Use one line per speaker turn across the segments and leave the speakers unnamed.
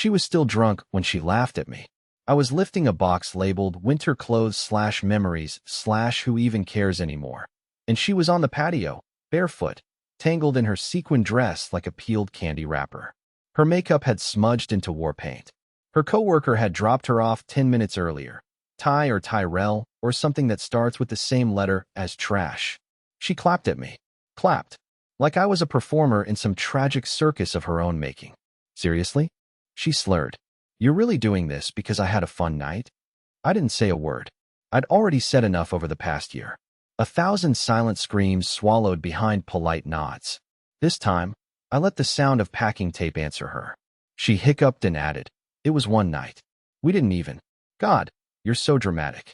She was still drunk when she laughed at me. I was lifting a box labeled winter clothes / memories / who even cares anymore. And she was on the patio, barefoot, tangled in her sequin dress like a peeled candy wrapper. Her makeup had smudged into war paint. Her coworker had dropped her off 10 minutes earlier. Ty or Tyrell or something that starts with the same letter as trash. She clapped at me. Clapped. Like I was a performer in some tragic circus of her own making. Seriously? She slurred. You're really doing this because I had a fun night? I didn't say a word. I'd already said enough over the past year. 1,000 silent screams swallowed behind polite nods. This time, I let the sound of packing tape answer her. She hiccuped and added, it was one night. We didn't even. God, you're so dramatic.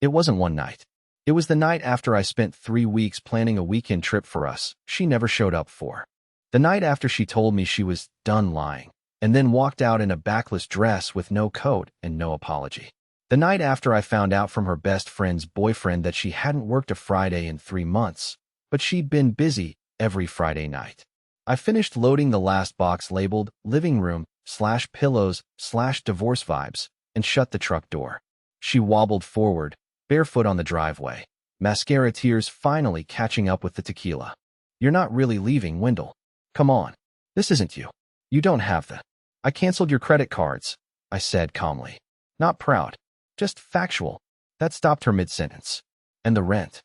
It wasn't one night. It was the night after I spent 3 weeks planning a weekend trip for us she never showed up for. The night after she told me she was done lying, and then walked out in a backless dress with no coat and no apology. The night after I found out from her best friend's boyfriend that she hadn't worked a Friday in 3 months, but she'd been busy every Friday night. I finished loading the last box labeled living room / pillows / divorce vibes and shut the truck door. She wobbled forward, barefoot on the driveway, mascara tears finally catching up with the tequila. You're not really leaving, Wendell. Come on. This isn't you. You don't have the. I canceled your credit cards, I said calmly. Not proud. Just factual. That stopped her mid-sentence. And the rent.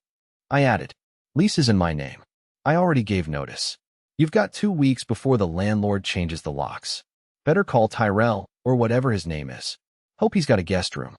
I added. Lease is in my name. I already gave notice. You've got 2 weeks before the landlord changes the locks. Better call Tyrell or whatever his name is. Hope he's got a guest room.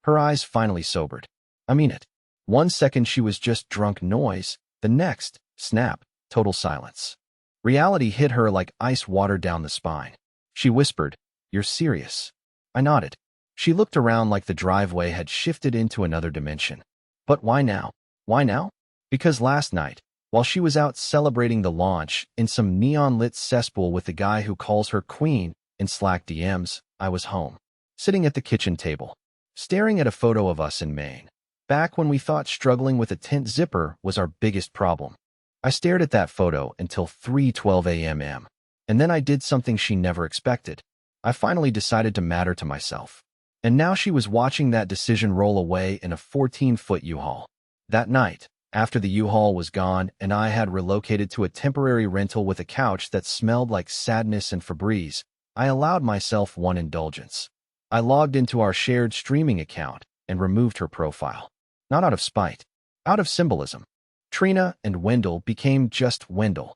Her eyes finally sobered. I mean it. 1 second she was just drunk noise. The next, snap, total silence. Reality hit her like ice water down the spine. She whispered, You're serious? I nodded. She looked around like the driveway had shifted into another dimension. But why now? Why now? Because last night, while she was out celebrating the launch in some neon-lit cesspool with the guy who calls her queen in Slack DMs, I was home, sitting at the kitchen table, staring at a photo of us in Maine, back when we thought struggling with a tent zipper was our biggest problem. I stared at that photo until 3:12 a.m. And then I did something she never expected. I finally decided to matter to myself. And now she was watching that decision roll away in a 14-foot U-Haul. That night, after the U-Haul was gone and I had relocated to a temporary rental with a couch that smelled like sadness and Febreze, I allowed myself one indulgence. I logged into our shared streaming account and removed her profile. Not out of spite, out of symbolism. Trina and Wendell became just Wendell.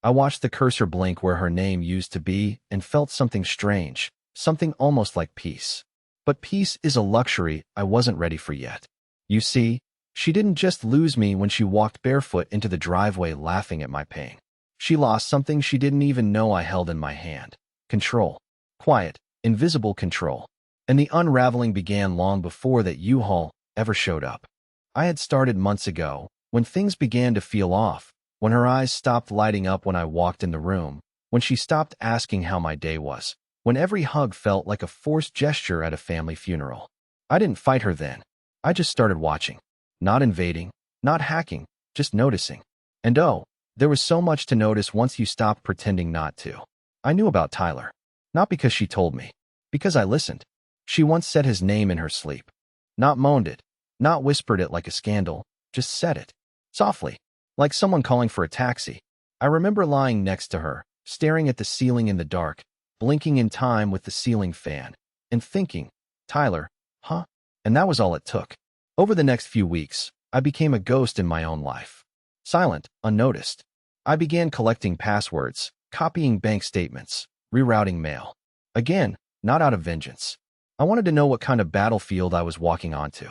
I watched the cursor blink where her name used to be and felt something strange, something almost like peace. But peace is a luxury I wasn't ready for yet. You see, she didn't just lose me when she walked barefoot into the driveway laughing at my pain. She lost something she didn't even know I held in my hand. Control. Quiet, invisible control. And the unraveling began long before that U-Haul ever showed up. I had started months ago, when things began to feel off, when her eyes stopped lighting up when I walked in the room, when she stopped asking how my day was, when every hug felt like a forced gesture at a family funeral. I didn't fight her then. I just started watching. Not invading, not hacking, just noticing. And oh, there was so much to notice once you stopped pretending not to. I knew about Tyler. Not because she told me. Because I listened. She once said his name in her sleep. Not moaned it. Not whispered it like a scandal. Just said it. Softly. Like someone calling for a taxi. I remember lying next to her, staring at the ceiling in the dark, blinking in time with the ceiling fan, and thinking, Tyler, huh? And that was all it took. Over the next few weeks, I became a ghost in my own life. Silent, unnoticed. I began collecting passwords, copying bank statements, rerouting mail. Again, not out of vengeance. I wanted to know what kind of battlefield I was walking onto.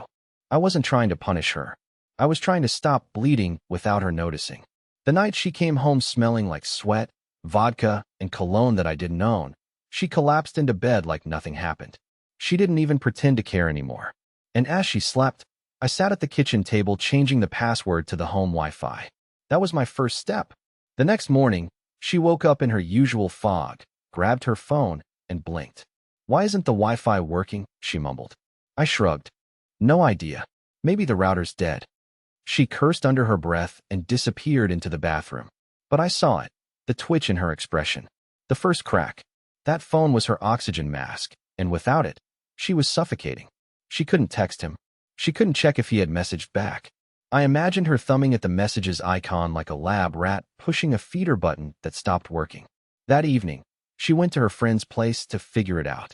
I wasn't trying to punish her. I was trying to stop bleeding without her noticing. The night she came home smelling like sweat, vodka, and cologne that I didn't own, she collapsed into bed like nothing happened. She didn't even pretend to care anymore. And as she slept, I sat at the kitchen table changing the password to the home Wi-Fi. That was my first step. The next morning, she woke up in her usual fog, grabbed her phone, and blinked. Why isn't the Wi-Fi working? She mumbled. I shrugged. No idea. Maybe the router's dead. She cursed under her breath and disappeared into the bathroom. But I saw it, the twitch in her expression. The first crack. That phone was her oxygen mask, and without it, she was suffocating. She couldn't text him. She couldn't check if he had messaged back. I imagined her thumbing at the messages icon like a lab rat pushing a feeder button that stopped working. That evening, she went to her friend's place to figure it out.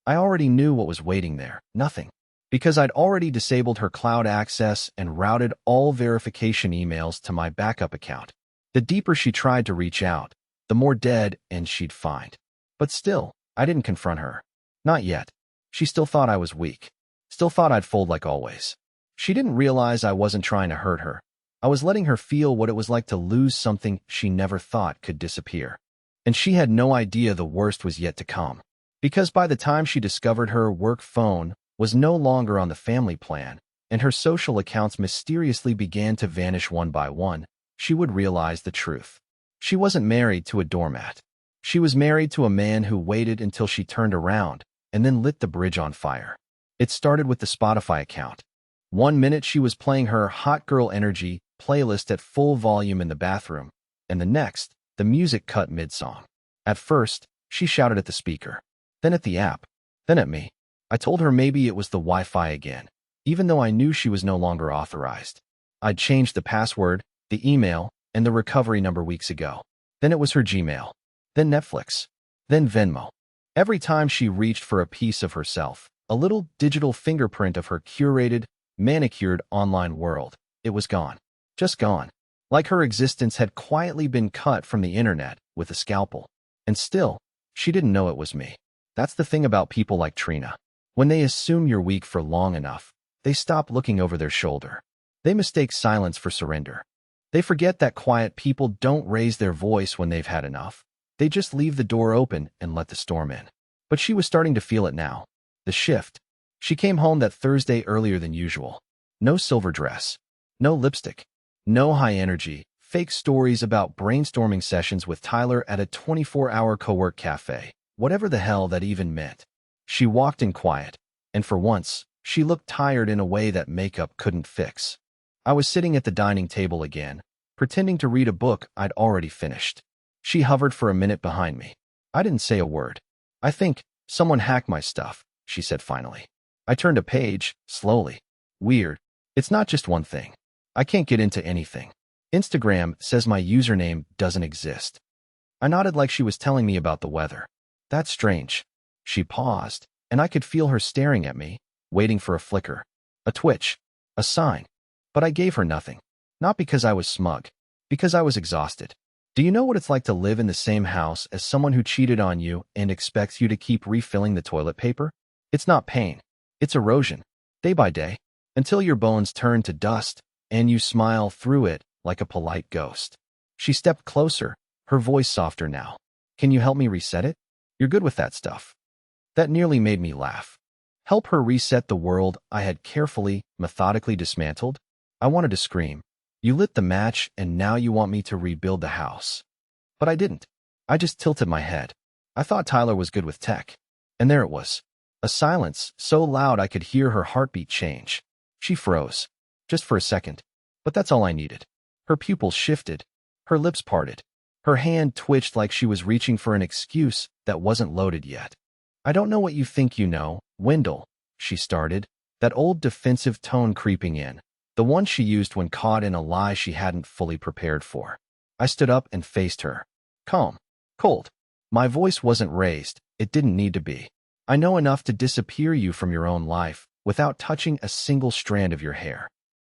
I already knew what was waiting there, nothing. Because I'd already disabled her cloud access and routed all verification emails to my backup account. The deeper she tried to reach out, the more dead end she'd find. But still, I didn't confront her. Not yet. She still thought I was weak. Still thought I'd fold like always. She didn't realize I wasn't trying to hurt her. I was letting her feel what it was like to lose something she never thought could disappear. And she had no idea the worst was yet to come. Because by the time she discovered her work phone was no longer on the family plan, and her social accounts mysteriously began to vanish one by one, she would realize the truth. She wasn't married to a doormat. She was married to a man who waited until she turned around and then lit the bridge on fire. It started with the Spotify account. One minute she was playing her Hot Girl Energy playlist at full volume in the bathroom, and the next, the music cut mid-song. At first, she shouted at the speaker, then at the app, then at me. I told her maybe it was the Wi-Fi again, even though I knew she was no longer authorized. I'd changed the password, the email, and the recovery number weeks ago. Then it was her Gmail, then Netflix, then Venmo. Every time she reached for a piece of herself, a little digital fingerprint of her curated, manicured online world, it was gone. Just gone. Like her existence had quietly been cut from the internet with a scalpel. And still, she didn't know it was me. That's the thing about people like Trina. When they assume you're weak for long enough, they stop looking over their shoulder. They mistake silence for surrender. They forget that quiet people don't raise their voice when they've had enough. They just leave the door open and let the storm in. But she was starting to feel it now. The shift. She came home that Thursday earlier than usual. No silver dress. No lipstick. No high energy, fake stories about brainstorming sessions with Tyler at a 24-hour co-work cafe. Whatever the hell that even meant. She walked in quiet, and for once, she looked tired in a way that makeup couldn't fix. I was sitting at the dining table again, pretending to read a book I'd already finished. She hovered for a minute behind me. I didn't say a word. I think someone hacked my stuff, she said finally. I turned a page, slowly. Weird. It's not just one thing. I can't get into anything. Instagram says my username doesn't exist. I nodded like she was telling me about the weather. That's strange. She paused, and I could feel her staring at me, waiting for a flicker, a twitch, a sign. But I gave her nothing. Not because I was smug, because I was exhausted. Do you know what it's like to live in the same house as someone who cheated on you and expects you to keep refilling the toilet paper? It's not pain. It's erosion, day by day, until your bones turn to dust and you smile through it like a polite ghost. She stepped closer, her voice softer now. Can you help me reset it? You're good with that stuff. That nearly made me laugh. Help her reset the world I had carefully, methodically dismantled? I wanted to scream. You lit the match and now you want me to rebuild the house. But I didn't. I just tilted my head. I thought Tyler was good with tech. And there it was. A silence so loud I could hear her heartbeat change. She froze. Just for a second. But that's all I needed. Her pupils shifted. Her lips parted. Her hand twitched like she was reaching for an excuse that wasn't loaded yet. I don't know what you think you know, Wendell, she started, that old defensive tone creeping in, the one she used when caught in a lie she hadn't fully prepared for. I stood up and faced her. Calm. Cold. My voice wasn't raised. It didn't need to be. I know enough to disappear you from your own life without touching a single strand of your hair.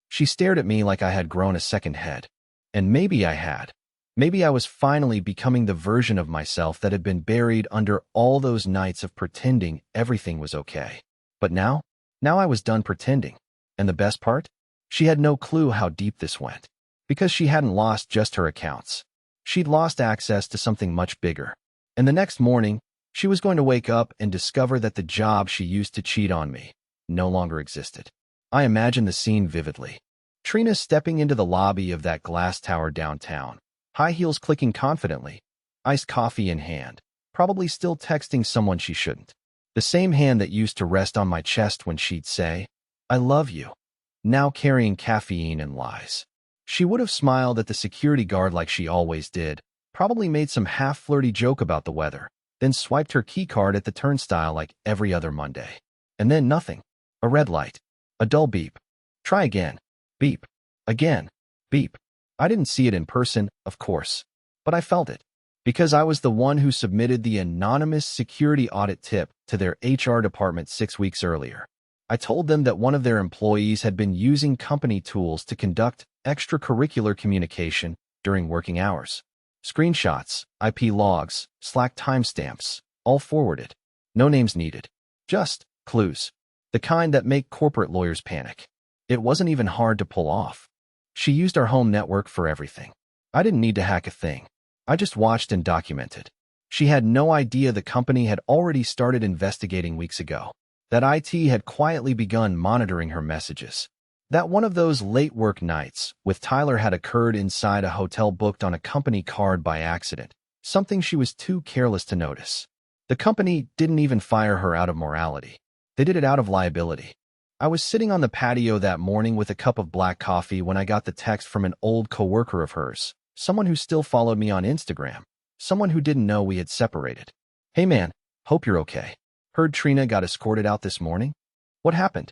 She stared at me like I had grown a second head. And maybe I had. Maybe I was finally becoming the version of myself that had been buried under all those nights of pretending everything was okay. But now I was done pretending. And the best part? She had no clue how deep this went. Because she hadn't lost just her accounts. She'd lost access to something much bigger. And the next morning, she was going to wake up and discover that the job she used to cheat on me no longer existed. I imagined the scene vividly. Trina stepping into the lobby of that glass tower downtown, high heels clicking confidently, iced coffee in hand, probably still texting someone she shouldn't. The same hand that used to rest on my chest when she'd say, I love you, now carrying caffeine and lies. She would have smiled at the security guard like she always did, probably made some half-flirty joke about the weather, then swiped her keycard at the turnstile like every other Monday. And then nothing. A red light. A dull beep. Try again. Beep. Again. Beep. I didn't see it in person, of course, but I felt it, because I was the one who submitted the anonymous security audit tip to their HR department 6 weeks earlier. I told them that one of their employees had been using company tools to conduct extracurricular communication during working hours. Screenshots, IP logs, Slack timestamps, all forwarded. No names needed. Just clues. The kind that make corporate lawyers panic. It wasn't even hard to pull off. She used our home network for everything. I didn't need to hack a thing. I just watched and documented. She had no idea the company had already started investigating weeks ago, that IT had quietly begun monitoring her messages, that one of those late work nights with Tyler had occurred inside a hotel booked on a company card by accident, something she was too careless to notice. The company didn't even fire her out of morality. They did it out of liability. I was sitting on the patio that morning with a cup of black coffee when I got the text from an old coworker of hers, someone who still followed me on Instagram, someone who didn't know we had separated. "Hey man, hope you're okay. Heard Trina got escorted out this morning? What happened?"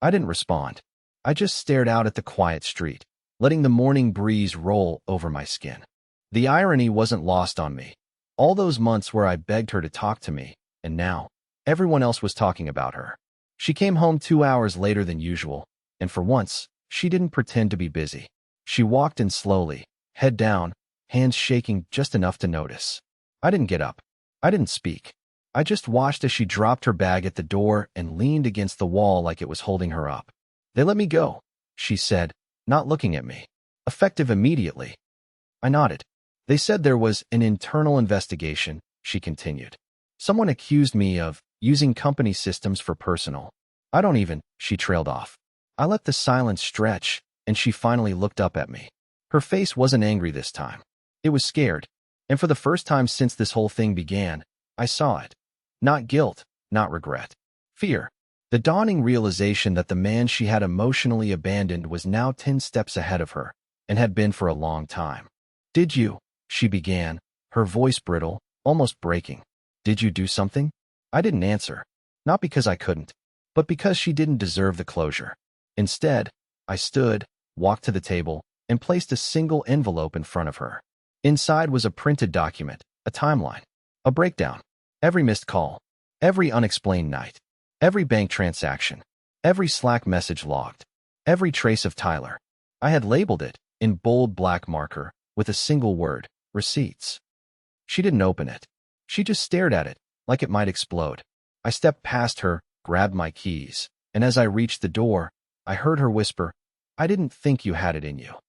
I didn't respond. I just stared out at the quiet street, letting the morning breeze roll over my skin. The irony wasn't lost on me. All those months where I begged her to talk to me, and now, everyone else was talking about her. She came home 2 hours later than usual, and for once, she didn't pretend to be busy. She walked in slowly, head down, hands shaking just enough to notice. I didn't get up. I didn't speak. I just watched as she dropped her bag at the door and leaned against the wall like it was holding her up. "They let me go," she said, not looking at me. "Effective immediately." I nodded. "They said there was an internal investigation," she continued. "Someone accused me of using company systems for personal." "I don't even," she trailed off. I let the silence stretch, and she finally looked up at me. Her face wasn't angry this time. It was scared. And for the first time since this whole thing began, I saw it. Not guilt, not regret. Fear. The dawning realization that the man she had emotionally abandoned was now 10 steps ahead of her, and had been for a long time. "Did you?" she began, her voice brittle, almost breaking. "Did you do something?" I didn't answer. Not because I couldn't, but because she didn't deserve the closure. Instead, I stood, walked to the table, and placed a single envelope in front of her. Inside was a printed document, a timeline, a breakdown. Every missed call, every unexplained night, every bank transaction, every Slack message logged, every trace of Tyler. I had labeled it, in bold black marker, with a single word, receipts. She didn't open it. She just stared at it, like it might explode. I stepped past her, grabbed my keys, and as I reached the door, I heard her whisper, "I didn't think you had it in you."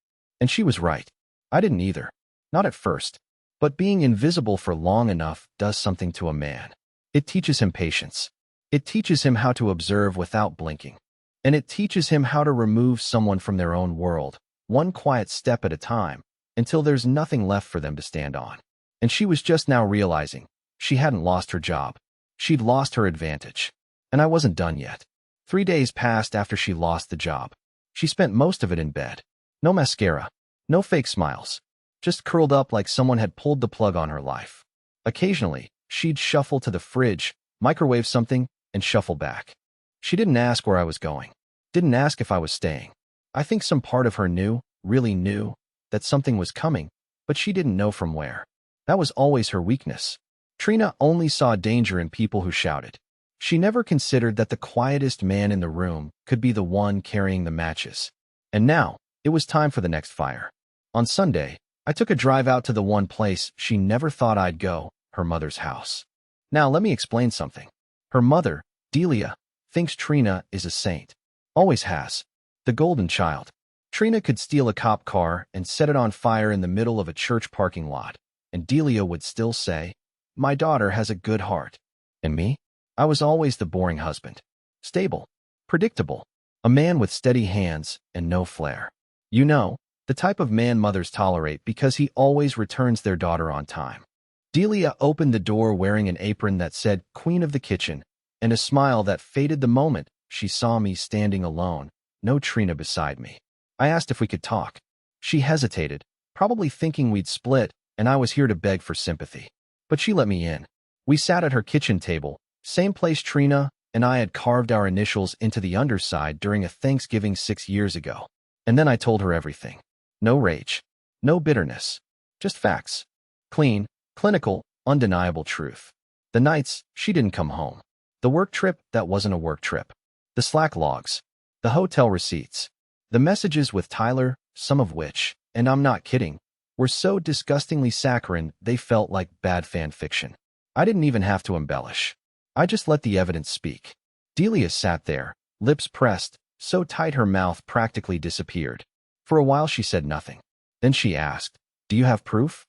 And she was right. I didn't either. Not at first. But being invisible for long enough does something to a man. It teaches him patience. It teaches him how to observe without blinking. And it teaches him how to remove someone from their own world, one quiet step at a time, until there's nothing left for them to stand on. And she was just now realizing she hadn't lost her job. She'd lost her advantage. And I wasn't done yet. 3 days passed after she lost the job. She spent most of it in bed. No mascara. No fake smiles. Just curled up like someone had pulled the plug on her life. Occasionally, she'd shuffle to the fridge, microwave something, and shuffle back. She didn't ask where I was going. Didn't ask if I was staying. I think some part of her knew, really knew, that something was coming, but she didn't know from where. That was always her weakness. Trina only saw danger in people who shouted. She never considered that the quietest man in the room could be the one carrying the matches. And now, it was time for the next fire. On Sunday, I took a drive out to the one place she never thought I'd go, her mother's house. Now let me explain something. Her mother, Delia, thinks Trina is a saint. Always has. The golden child. Trina could steal a cop car and set it on fire in the middle of a church parking lot, and Delia would still say, "My daughter has a good heart." And me? I was always the boring husband. Stable. Predictable. A man with steady hands and no flair. You know, the type of man mothers tolerate because he always returns their daughter on time. Delia opened the door wearing an apron that said Queen of the Kitchen and a smile that faded the moment she saw me standing alone, no Trina beside me. I asked if we could talk. She hesitated, probably thinking we'd split and I was here to beg for sympathy. But she let me in. We sat at her kitchen table, same place Trina and I had carved our initials into the underside during a Thanksgiving 6 years ago. And then I told her everything. No rage. No bitterness. Just facts. Clean, clinical, undeniable truth. The nights she didn't come home. The work trip that wasn't a work trip. The Slack logs. The hotel receipts. The messages with Tyler, some of which, and I'm not kidding, were so disgustingly saccharine they felt like bad fan fiction. I didn't even have to embellish. I just let the evidence speak. Delia sat there, lips pressed, so tight her mouth practically disappeared. For a while she said nothing. Then she asked, "Do you have proof?"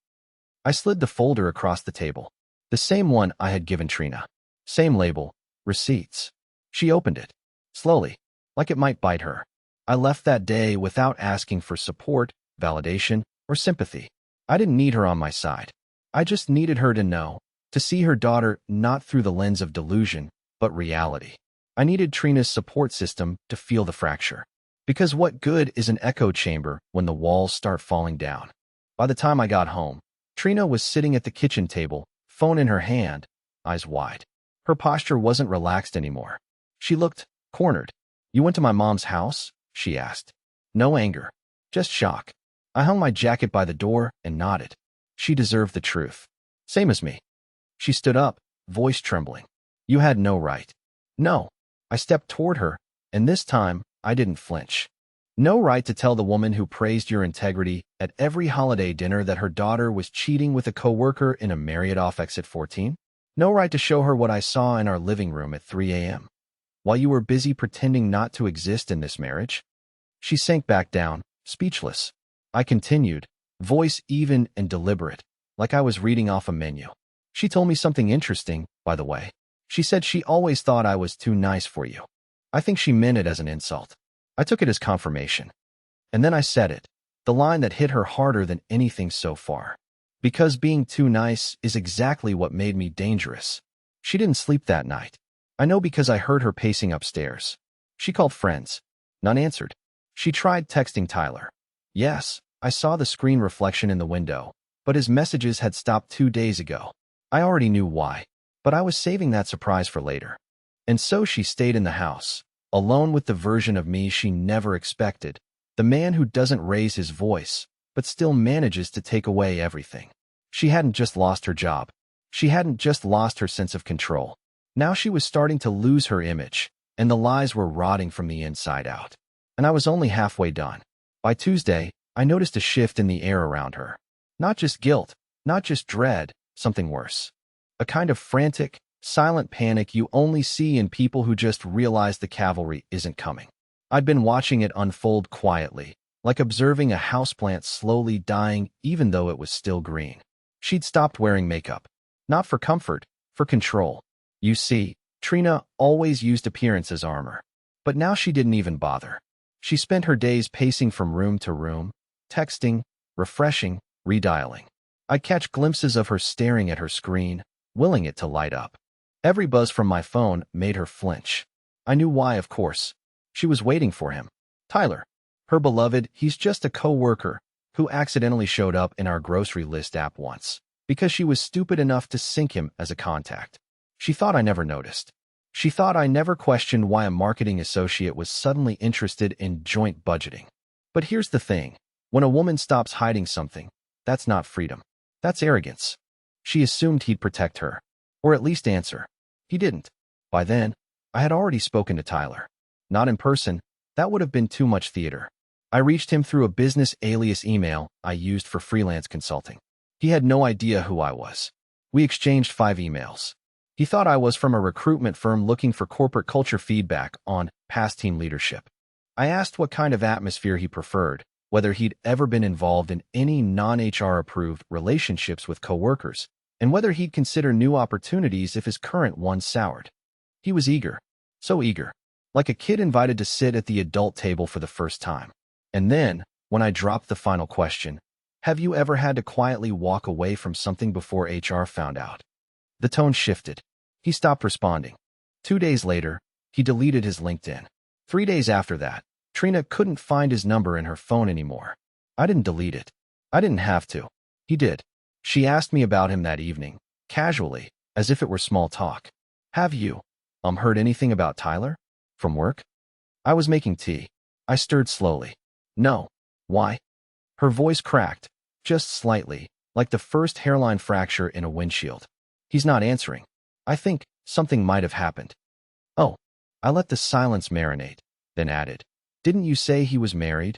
I slid the folder across the table. The same one I had given Trina. Same label, receipts. She opened it. Slowly, like it might bite her. I left that day without asking for support, validation, or sympathy. I didn't need her on my side. I just needed her to know, to see her daughter not through the lens of delusion, but reality. I needed Trina's support system to feel the fracture. Because what good is an echo chamber when the walls start falling down? By the time I got home, Trina was sitting at the kitchen table, phone in her hand, eyes wide. Her posture wasn't relaxed anymore. She looked cornered. "You went to my mom's house?" she asked. No anger, just shock. I hung my jacket by the door and nodded. She deserved the truth. Same as me. She stood up, voice trembling. "You had no right." "No." I stepped toward her, and this time, I didn't flinch. "No right to tell the woman who praised your integrity at every holiday dinner that her daughter was cheating with a coworker in a Marriott off exit 14? No right to show her what I saw in our living room at 3 a.m. while you were busy pretending not to exist in this marriage?" She sank back down, speechless. I continued, voice even and deliberate, like I was reading off a menu. "She told me something interesting, by the way. She said she always thought I was too nice for you. I think she meant it as an insult. I took it as confirmation. And then I said it, the line that hit her harder than anything so far. Because being too nice is exactly what made me dangerous." She didn't sleep that night. I know because I heard her pacing upstairs. She called friends. None answered. She tried texting Tyler. Yes, I saw the screen reflection in the window, but his messages had stopped 2 days ago. I already knew why, but I was saving that surprise for later. And so she stayed in the house, alone with the version of me she never expected, the man who doesn't raise his voice, but still manages to take away everything. She hadn't just lost her job. She hadn't just lost her sense of control. Now she was starting to lose her image, and the lies were rotting from the inside out. And I was only halfway done. By Tuesday, I noticed a shift in the air around her. Not just guilt, not just dread, something worse. A kind of frantic, silent panic you only see in people who just realize the cavalry isn't coming. I'd been watching it unfold quietly, like observing a houseplant slowly dying even though it was still green. She'd stopped wearing makeup. Not for comfort, for control. You see, Trina always used appearance as armor. But now she didn't even bother. She spent her days pacing from room to room, texting, refreshing, redialing. I'd catch glimpses of her staring at her screen, willing it to light up. Every buzz from my phone made her flinch. I knew why, of course. She was waiting for him. Tyler. Her beloved, he's just a coworker who accidentally showed up in our grocery list app once because she was stupid enough to sync him as a contact. She thought I never noticed. She thought I never questioned why a marketing associate was suddenly interested in joint budgeting. But here's the thing. When a woman stops hiding something, that's not freedom. That's arrogance. She assumed he'd protect her, or at least answer. He didn't. By then, I had already spoken to Tyler. Not in person. That would have been too much theater. I reached him through a business alias email I used for freelance consulting. He had no idea who I was. We exchanged 5 emails. He thought I was from a recruitment firm looking for corporate culture feedback on past team leadership. I asked what kind of atmosphere he preferred, whether he'd ever been involved in any non-HR approved relationships with coworkers, and whether he'd consider new opportunities if his current one soured. He was eager. So eager. Like a kid invited to sit at the adult table for the first time. And then, when I dropped the final question, have you ever had to quietly walk away from something before HR found out? The tone shifted. He stopped responding. 2 days later, he deleted his LinkedIn. 3 days after that, Trina couldn't find his number in her phone anymore. I didn't delete it. I didn't have to. He did. She asked me about him that evening, casually, as if it were small talk. Have you, heard anything about Tyler? From work? I was making tea. I stirred slowly. No. Why? Her voice cracked, just slightly, like the first hairline fracture in a windshield. He's not answering. I think something might have happened. Oh. I let the silence marinate, then added, didn't you say he was married?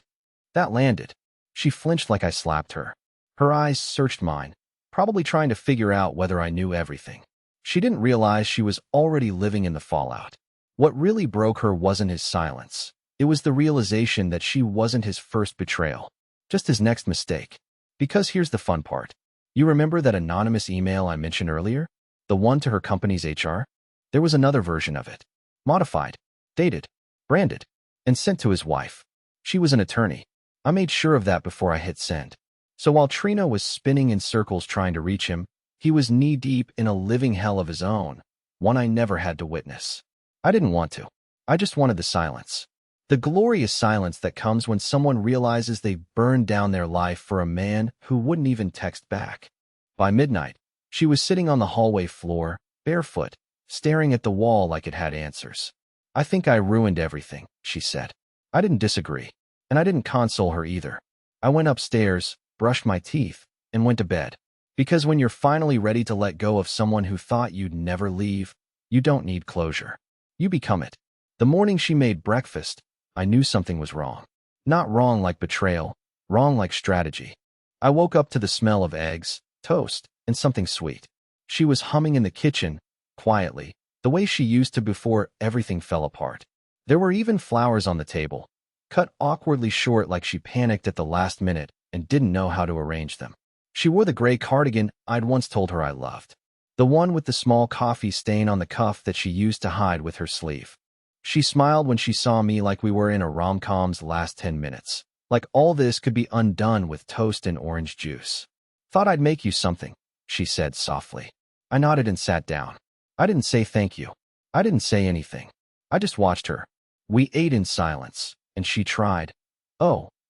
That landed. She flinched like I slapped her. Her eyes searched mine, probably trying to figure out whether I knew everything. She didn't realize she was already living in the fallout. What really broke her wasn't his silence. It was the realization that she wasn't his first betrayal, just his next mistake. Because here's the fun part. You remember that anonymous email I mentioned earlier? The one to her company's HR? There was another version of it. Modified, dated, branded, and sent to his wife. She was an attorney. I made sure of that before I hit send. So while Trina was spinning in circles trying to reach him, he was knee-deep in a living hell of his own, one I never had to witness. I didn't want to. I just wanted the silence. The glorious silence that comes when someone realizes they've burned down their life for a man who wouldn't even text back. By midnight, she was sitting on the hallway floor, barefoot, staring at the wall like it had answers. I think I ruined everything, she said. I didn't disagree, and I didn't console her either. I went upstairs, brushed my teeth, and went to bed. Because when you're finally ready to let go of someone who thought you'd never leave, you don't need closure. You become it. The morning she made breakfast, I knew something was wrong. Not wrong like betrayal, wrong like strategy. I woke up to the smell of eggs, toast, and something sweet. She was humming in the kitchen, quietly, the way she used to before everything fell apart. There were even flowers on the table, cut awkwardly short like she panicked at the last minute and didn't know how to arrange them. She wore the gray cardigan I'd once told her I loved, the one with the small coffee stain on the cuff that she used to hide with her sleeve. She smiled when she saw me like we were in a rom-com's last 10 minutes, like all this could be undone with toast and orange juice. Thought I'd make you something, she said softly. I nodded and sat down. I didn't say thank you. I didn't say anything. I just watched her. We ate in silence, and she tried.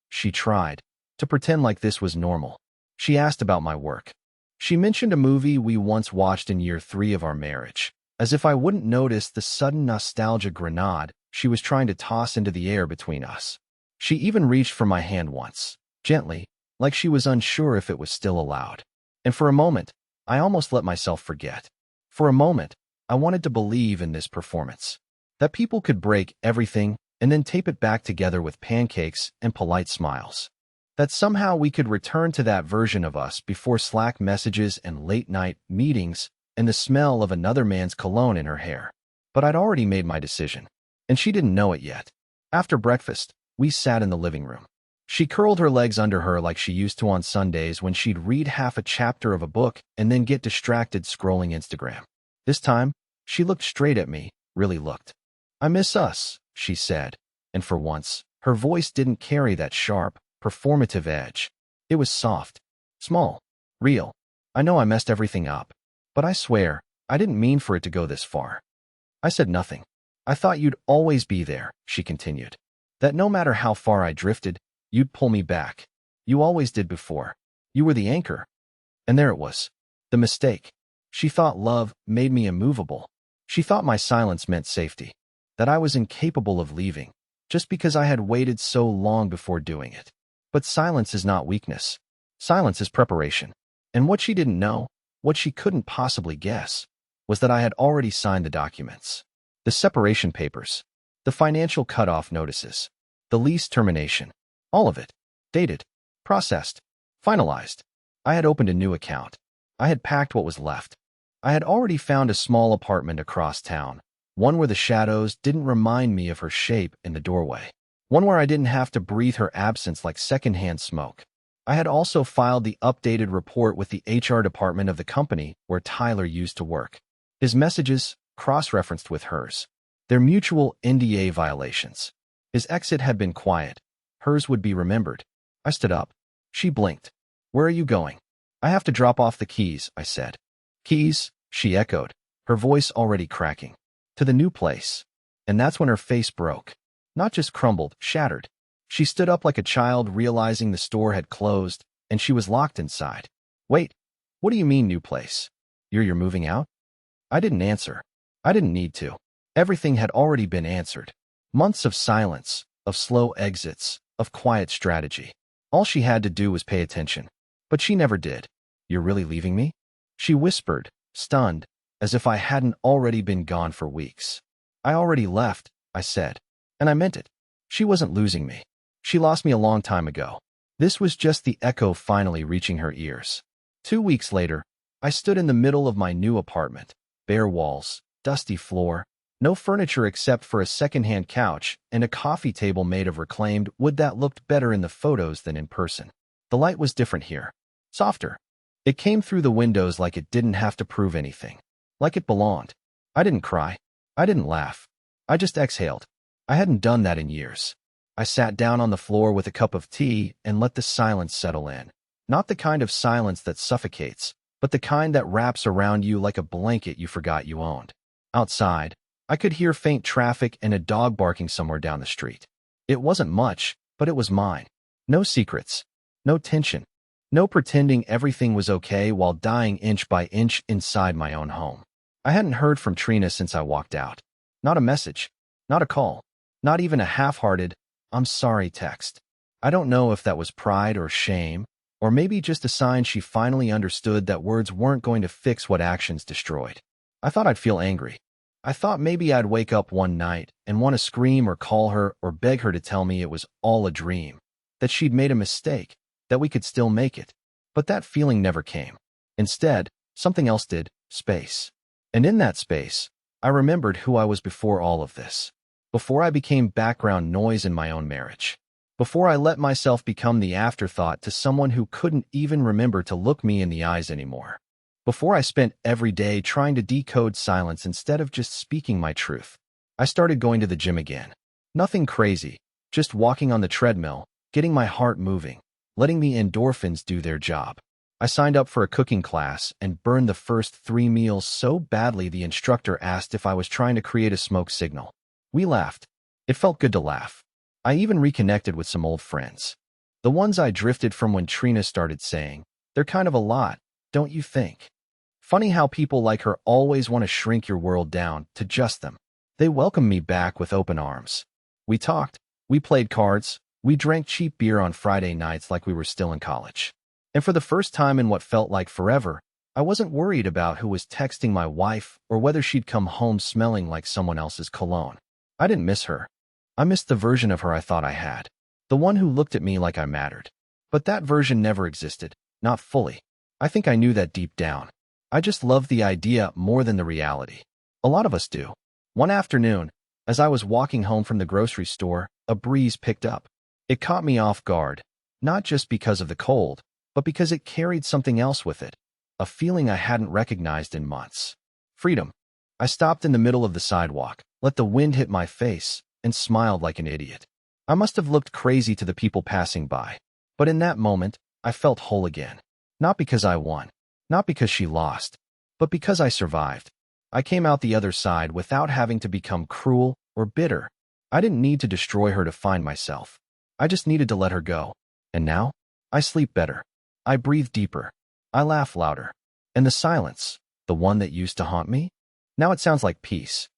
She tried to pretend like this was normal. She asked about my work. She mentioned a movie we once watched in year 3 of our marriage, as if I wouldn't notice the sudden nostalgia grenade she was trying to toss into the air between us. She even reached for my hand once, gently, like she was unsure if it was still allowed. And for a moment, I almost let myself forget. For a moment, I wanted to believe in this performance. That people could break everything and then tape it back together with pancakes and polite smiles. That somehow we could return to that version of us before Slack messages and late-night meetings and the smell of another man's cologne in her hair. But I'd already made my decision, and she didn't know it yet. After breakfast, we sat in the living room. She curled her legs under her like she used to on Sundays when she'd read half a chapter of a book and then get distracted scrolling Instagram. This time, she looked straight at me, really looked. I miss us, she said, and for once, her voice didn't carry that sharp, performative edge. It was soft, small, real. I know I messed everything up, but I swear, I didn't mean for it to go this far. I said nothing. I thought you'd always be there, she continued. That no matter how far I drifted, you'd pull me back. You always did before. You were the anchor. And there it was. The mistake. She thought love made me immovable. She thought my silence meant safety. That I was incapable of leaving, just because I had waited so long before doing it. But silence is not weakness. Silence is preparation. And what she didn't know, what she couldn't possibly guess, was that I had already signed the documents. The separation papers. The financial cutoff notices. The lease termination. All of it. Dated. Processed. Finalized. I had opened a new account. I had packed what was left. I had already found a small apartment across town, one where the shadows didn't remind me of her shape in the doorway, one where I didn't have to breathe her absence like secondhand smoke. I had also filed the updated report with the HR department of the company where Tyler used to work. His messages cross-referenced with hers. Their mutual NDA violations. His exit had been quiet. Hers would be remembered. I stood up. She blinked. Where are you going? I have to drop off the keys, I said. Keys, she echoed, her voice already cracking. To the new place. And that's when her face broke. Not just crumbled, shattered. She stood up like a child realizing the store had closed, and she was locked inside. Wait, what do you mean new place? You're moving out? I didn't answer. I didn't need to. Everything had already been answered. Months of silence, of slow exits, of quiet strategy. All she had to do was pay attention. But she never did. You're really leaving me? She whispered, stunned, as if I hadn't already been gone for weeks. I already left, I said. And I meant it. She wasn't losing me. She lost me a long time ago. This was just the echo finally reaching her ears. 2 weeks later, I stood in the middle of my new apartment. Bare walls, dusty floor, no furniture except for a secondhand couch and a coffee table made of reclaimed wood that looked better in the photos than in person. The light was different here. Softer. It came through the windows like it didn't have to prove anything. Like it belonged. I didn't cry. I didn't laugh. I just exhaled. I hadn't done that in years. I sat down on the floor with a cup of tea and let the silence settle in. Not the kind of silence that suffocates, but the kind that wraps around you like a blanket you forgot you owned. Outside, I could hear faint traffic and a dog barking somewhere down the street. It wasn't much, but it was mine. No secrets. No tension. No pretending everything was okay while dying inch by inch inside my own home. I hadn't heard from Trina since I walked out. Not a message. Not a call. Not even a half-hearted, "I'm sorry" text. I don't know if that was pride or shame, or maybe just a sign she finally understood that words weren't going to fix what actions destroyed. I thought I'd feel angry. I thought maybe I'd wake up one night and want to scream or call her or beg her to tell me it was all a dream, that she'd made a mistake, that we could still make it. But that feeling never came. Instead, something else did, space. And in that space, I remembered who I was before all of this. Before I became background noise in my own marriage. Before I let myself become the afterthought to someone who couldn't even remember to look me in the eyes anymore. Before I spent every day trying to decode silence instead of just speaking my truth. I started going to the gym again. Nothing crazy, just walking on the treadmill, getting my heart moving, letting the endorphins do their job. I signed up for a cooking class and burned the first 3 meals so badly the instructor asked if I was trying to create a smoke signal. We laughed. It felt good to laugh. I even reconnected with some old friends. The ones I drifted from when Trina started saying, "They're kind of a lot, don't you think?" Funny how people like her always want to shrink your world down to just them. They welcomed me back with open arms. We talked, we played cards, we drank cheap beer on Friday nights like we were still in college. And for the first time in what felt like forever, I wasn't worried about who was texting my wife or whether she'd come home smelling like someone else's cologne. I didn't miss her. I missed the version of her I thought I had. The one who looked at me like I mattered. But that version never existed. Not fully. I think I knew that deep down. I just loved the idea more than the reality. A lot of us do. One afternoon, as I was walking home from the grocery store, a breeze picked up. It caught me off guard, not just because of the cold, but because it carried something else with it. A feeling I hadn't recognized in months. Freedom. I stopped in the middle of the sidewalk, let the wind hit my face, and smiled like an idiot. I must have looked crazy to the people passing by. But in that moment, I felt whole again. Not because I won. Not because she lost. But because I survived. I came out the other side without having to become cruel or bitter. I didn't need to destroy her to find myself. I just needed to let her go. And now, I sleep better. I breathe deeper. I laugh louder. And the silence, the one that used to haunt me, now it sounds like peace.